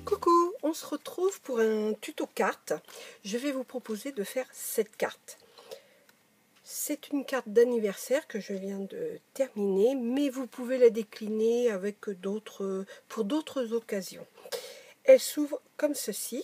Coucou, on se retrouve pour un tuto carte. Je vais vous proposer de faire cette carte. C'est une carte d'anniversaire que je viens de terminer, mais vous pouvez la décliner avec pour d'autres occasions. Elle s'ouvre comme ceci.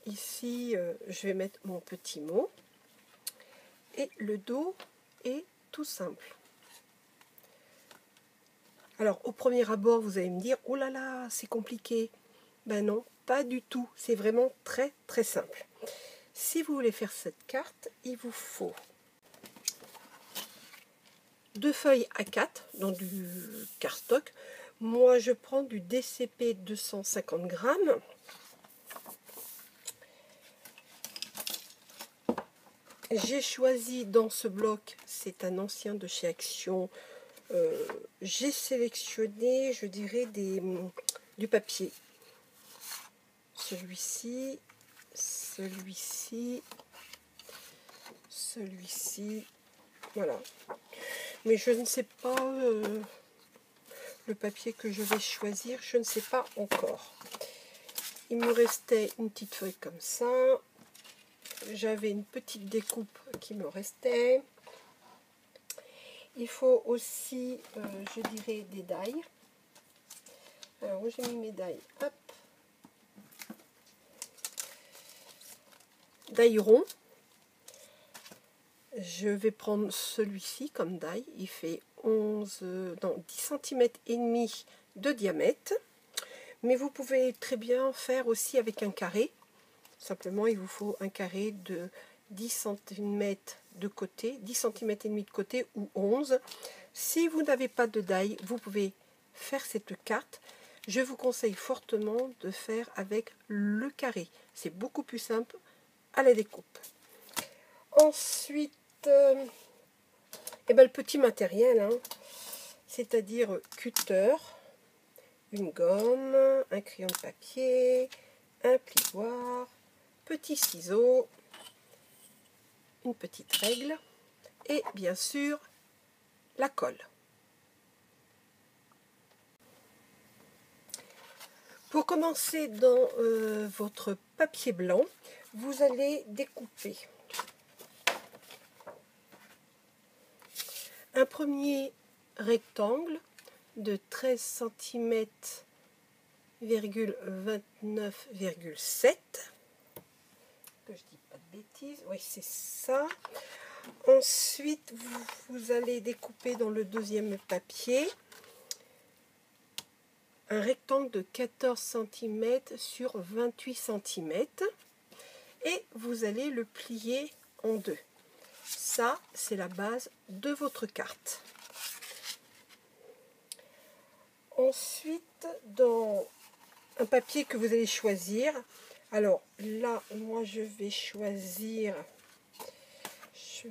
Ici, je vais mettre mon petit mot. Et le dos est tout simple. Alors, au premier abord, vous allez me dire « Oh là là, c'est compliqué !» Ben non, pas du tout. C'est vraiment très très simple. Si vous voulez faire cette carte, il vous faut 2 feuilles A4 dans du cardstock. Moi, je prends du DCP 250 grammes. J'ai choisi dans ce bloc, c'est un ancien de chez Action. J'ai sélectionné, je dirais, du papier. Celui-ci, celui-ci, celui-ci, voilà. Mais je ne sais pas le papier que je vais choisir, je ne sais pas encore. Il me restait une petite feuille comme ça. J'avais une petite découpe qui me restait. Il faut aussi, je dirais, des die. Alors, où j'ai mis mes die? Hop. Die rond. Je vais prendre celui-ci comme die. Il fait 10 cm et demi de diamètre. Mais vous pouvez très bien faire aussi avec un carré. Simplement, il vous faut un carré de 10 cm de côté, 10 cm et demi de côté ou 11. Si vous n'avez pas de die, vous pouvez faire cette carte. Je vous conseille fortement de faire avec le carré. C'est beaucoup plus simple à la découpe. Ensuite, le petit matériel, hein, c'est-à-dire cutter, une gomme, un crayon de papier, un plioir, petits ciseaux, une petite règle et bien sûr la colle. Pour commencer, dans votre papier blanc, vous allez découper un premier rectangle de 13 cm, 29,7. Que je dis pas de bêtises, oui c'est ça. Ensuite vous allez découper dans le deuxième papier un rectangle de 14 cm sur 28 cm et vous allez le plier en deux. Ça, c'est la base de votre carte. Ensuite, dans un papier que vous allez choisir, alors là, moi je vais choisir, je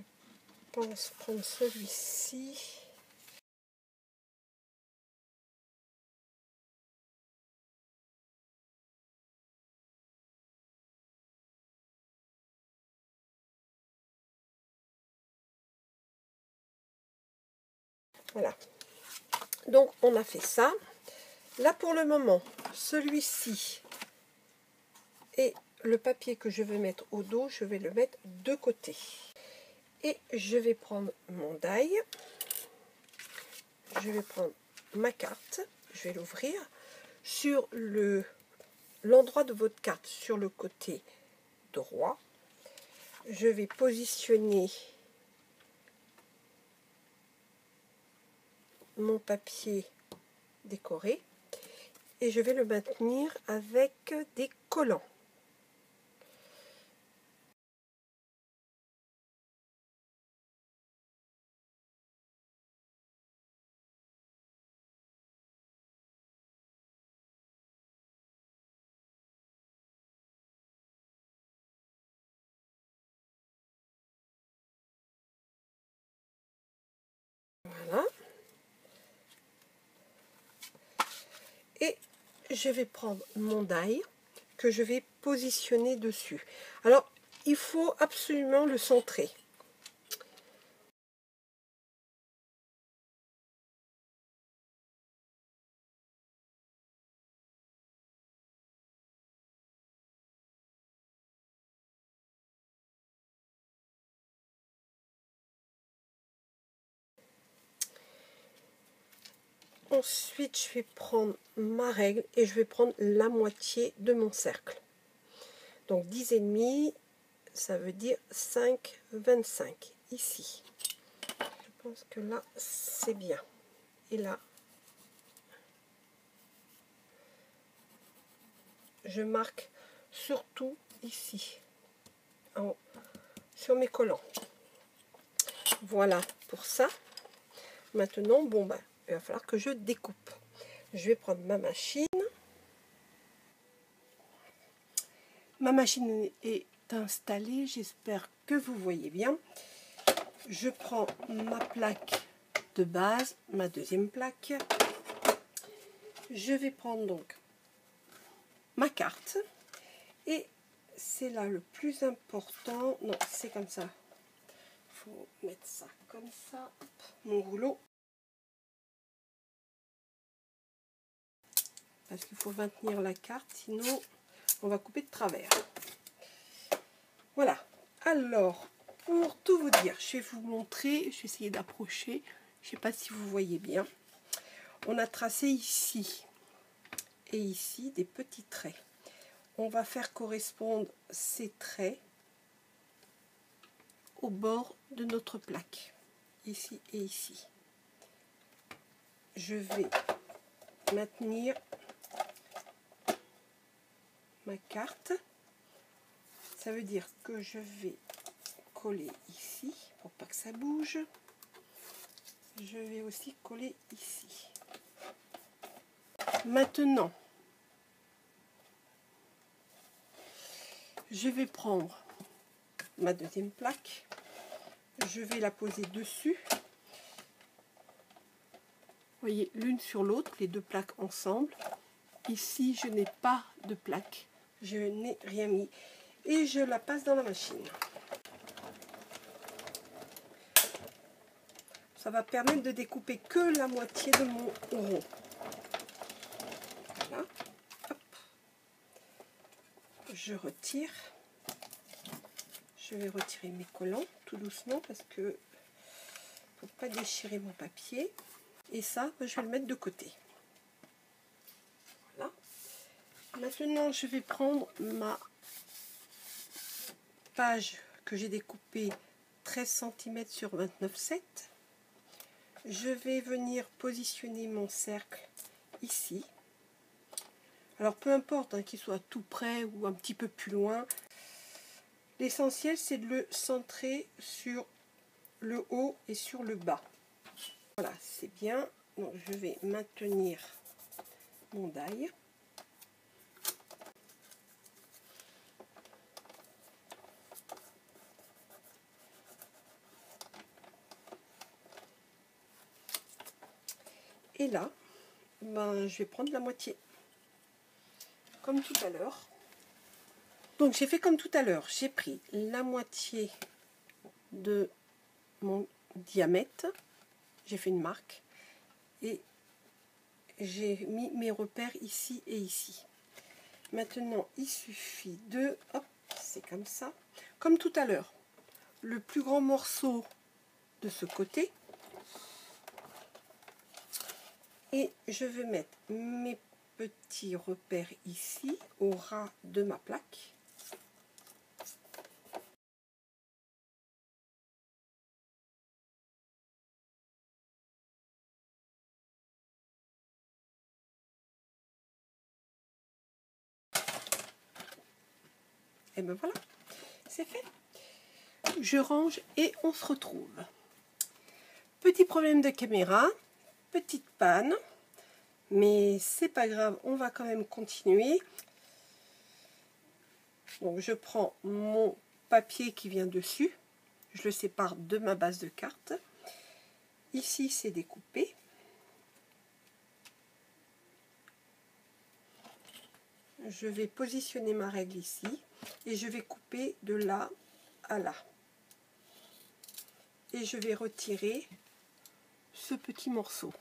pense prendre celui-ci. Voilà. Donc on a fait ça. Là pour le moment, celui-ci et le papier que je vais mettre au dos, je vais le mettre de côté. Et je vais prendre mon die. Je vais prendre ma carte. Je vais l'ouvrir. Sur l'endroit de votre carte, sur le côté droit, je vais positionner mon papier décoré et je vais le maintenir avec des collants. Voilà. Et je vais prendre mon die que je vais positionner dessus. Alors, il faut absolument le centrer. Ensuite, je vais prendre ma règle et je vais prendre la moitié de mon cercle. Donc 10,5, ça veut dire 5,25 ici. Je pense que là, c'est bien. Et là, je marque surtout ici, sur mes collants. Voilà pour ça. Maintenant, bon, ben, il va falloir que je découpe. Je vais prendre ma machine. Ma machine est installée, j'espère que vous voyez bien. Je prends ma plaque de base, ma deuxième plaque. Je vais prendre donc ma carte. Et c'est là le plus important. Non, c'est comme ça. Il faut mettre ça comme ça. Hop, mon rouleau. Parce qu'il faut maintenir la carte, sinon on va couper de travers. Voilà. Alors, pour tout vous dire, je vais vous montrer, je vais essayer d'approcher. Je ne sais pas si vous voyez bien. On a tracé ici et ici des petits traits. On va faire correspondre ces traits au bord de notre plaque, ici et ici. Je vais maintenir ma carte. Ça veut dire que je vais coller ici pour pas que ça bouge. Je vais aussi coller ici. Maintenant, je vais prendre ma deuxième plaque. Je vais la poser dessus. Vous voyez, l'une sur l'autre, les deux plaques ensemble. Ici, je n'ai pas de plaque. Je n'ai rien mis. Et je la passe dans la machine. Ça va permettre de découper que la moitié de mon rond. Voilà. Hop. Je retire. Je vais retirer mes collants tout doucement parce que faut pas déchirer mon papier. Et ça, je vais le mettre de côté. Voilà. Maintenant, je vais prendre ma page que j'ai découpée 13 cm sur 29,7. Je vais venir positionner mon cercle ici. Alors, peu importe qu'il soit tout près ou un petit peu plus loin. L'essentiel, c'est de le centrer sur le haut et sur le bas. Voilà, c'est bien. Donc, je vais maintenir mon die. Et là, ben, je vais prendre la moitié. Comme tout à l'heure. Donc, j'ai fait comme tout à l'heure. J'ai pris la moitié de mon diamètre. J'ai fait une marque. Et j'ai mis mes repères ici et ici. Maintenant, il suffit de... Hop, c'est comme ça. Comme tout à l'heure. Le plus grand morceau de ce côté. Et je vais mettre mes petits repères ici, au ras de ma plaque. Et ben voilà, c'est fait. Je range et on se retrouve. Petit problème de caméra, petite panne, mais c'est pas grave, on va quand même continuer. Donc je prends mon papier qui vient dessus, je le sépare de ma base de carte. Ici c'est découpé. Je vais positionner ma règle ici et je vais couper de là à là. Et je vais retirer ce petit morceau.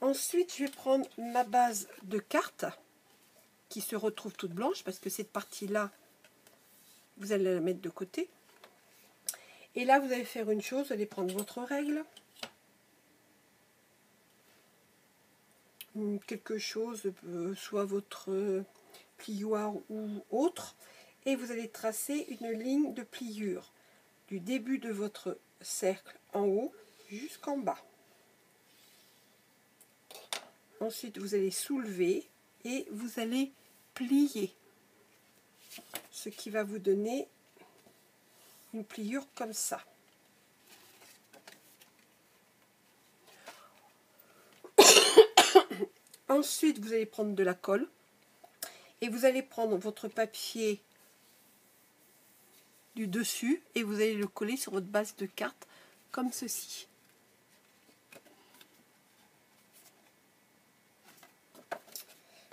Ensuite, je vais prendre ma base de carte qui se retrouve toute blanche parce que cette partie-là, vous allez la mettre de côté. Et là, vous allez faire une chose, vous allez prendre votre règle. quelque chose, soit votre plioir ou autre, et vous allez tracer une ligne de pliure du début de votre cercle en haut jusqu'en bas. Ensuite, vous allez soulever et vous allez plier, ce qui va vous donner une pliure comme ça. Ensuite, vous allez prendre de la colle et vous allez prendre votre papier du dessus et vous allez le coller sur votre base de carte comme ceci.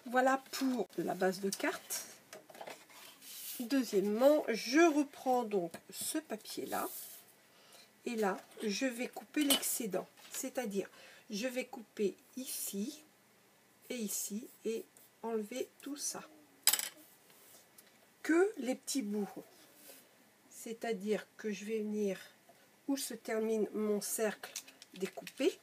Voilà pour la base de carte. Deuxièmement, je reprends donc ce papier-là et là, je vais couper l'excédent. C'est-à-dire, je vais couper ici et enlever tout ça. Que les petits bouts. C'est-à-dire que je vais venir où se termine mon cercle découpé.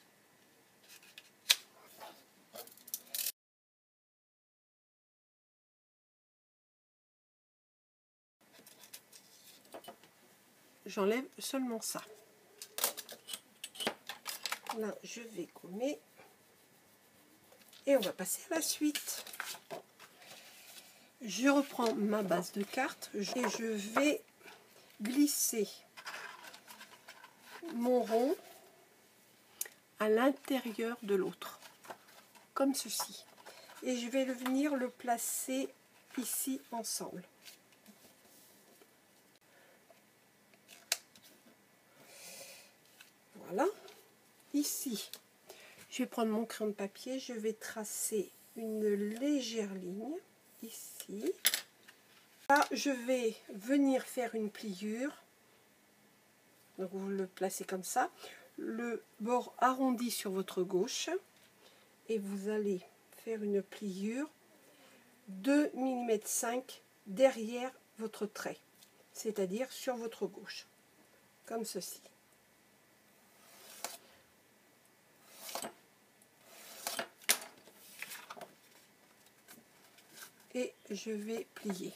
J'enlève seulement ça. Là, je vais gommer. Et on va passer à la suite. Je reprends ma base de carte et je vais glisser mon rond à l'intérieur de l'autre, comme ceci. Et je vais venir le placer ici ensemble. Voilà. Ici, je vais prendre mon crayon de papier, je vais tracer une légère ligne, ici. Là, je vais venir faire une pliure. Donc vous le placez comme ça, le bord arrondi sur votre gauche et vous allez faire une pliure 2,5 mm derrière votre trait, c'est-à-dire sur votre gauche, comme ceci. Et je vais plier.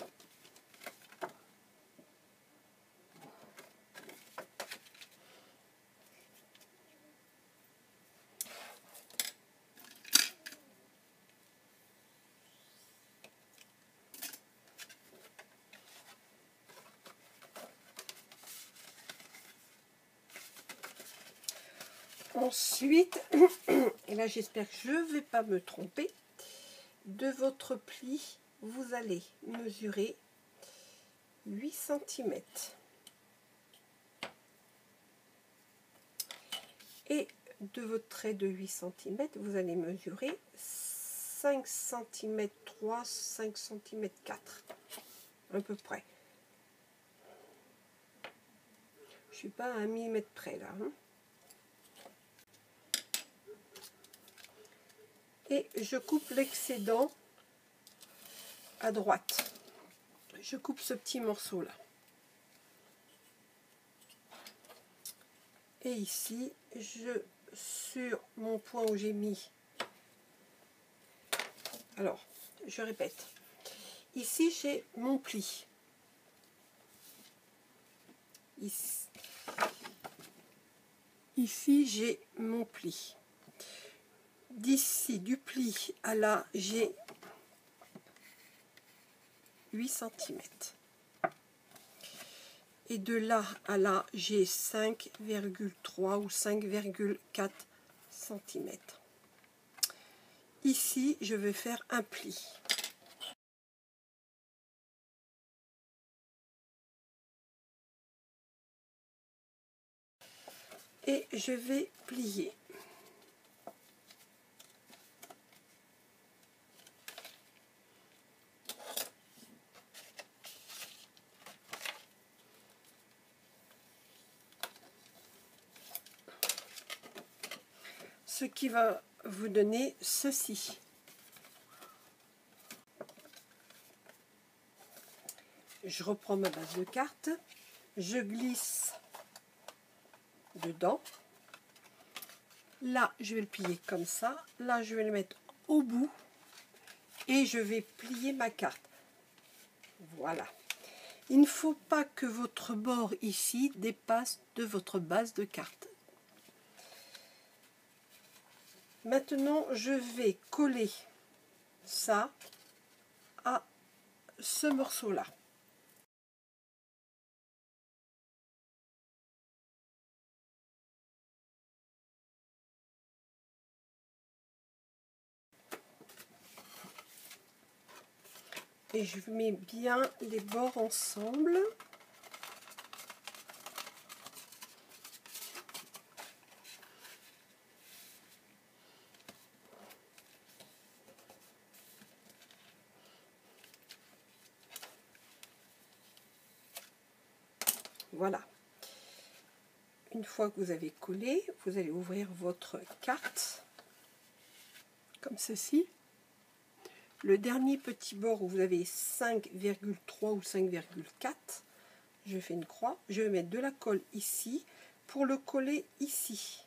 Ensuite, et là j'espère que je ne vais pas me tromper, de votre pli, vous allez mesurer 8 cm. Et de votre trait de 8 cm, vous allez mesurer 5 cm 3, 5 cm 4, à peu près. Je ne suis pas à 1 mm près là. Hein. Et je coupe l'excédent à droite. Je coupe ce petit morceau là. Et ici, sur mon point où j'ai mis, alors je répète, ici j'ai mon pli. Ici j'ai mon pli. D'ici du pli à là, j'ai 8 cm. Et de là à là, j'ai 5,3 ou 5,4 cm. Ici, je vais faire un pli. Et je vais plier. Ce qui va vous donner ceci. Je reprends ma base de carte, je glisse dedans. Là, je vais le plier comme ça. Là, je vais le mettre au bout et je vais plier ma carte. Voilà. Il ne faut pas que votre bord ici dépasse de votre base de carte. Maintenant, je vais coller ça à ce morceau-là. Et je mets bien les bords ensemble. Voilà. Une fois que vous avez collé, vous allez ouvrir votre carte, comme ceci. Le dernier petit bord où vous avez 5,3 ou 5,4, je fais une croix. Je vais mettre de la colle ici pour le coller ici.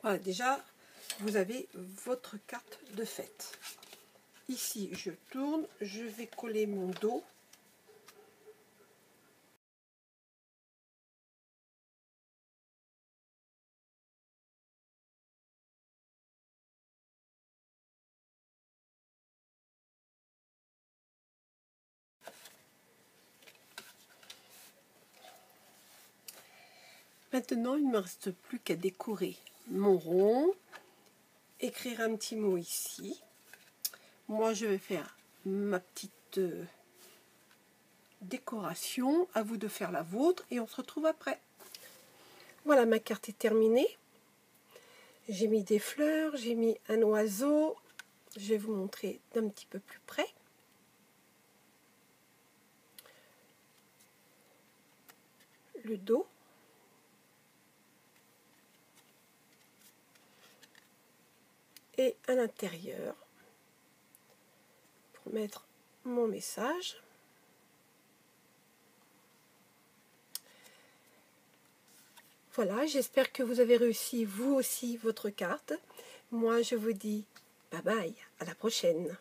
Voilà, déjà, vous avez votre carte de fête. Ici, je tourne, je vais coller mon dos. Maintenant, il ne me reste plus qu'à décorer mon rond, écrire un petit mot ici. Moi, je vais faire ma petite décoration. À vous de faire la vôtre et on se retrouve après. Voilà, ma carte est terminée. J'ai mis des fleurs, j'ai mis un oiseau. Je vais vous montrer d'un petit peu plus près. Le dos. Et à l'intérieur, pour mettre mon message. Voilà, j'espère que vous avez réussi vous aussi votre carte. Moi, je vous dis bye bye, à la prochaine.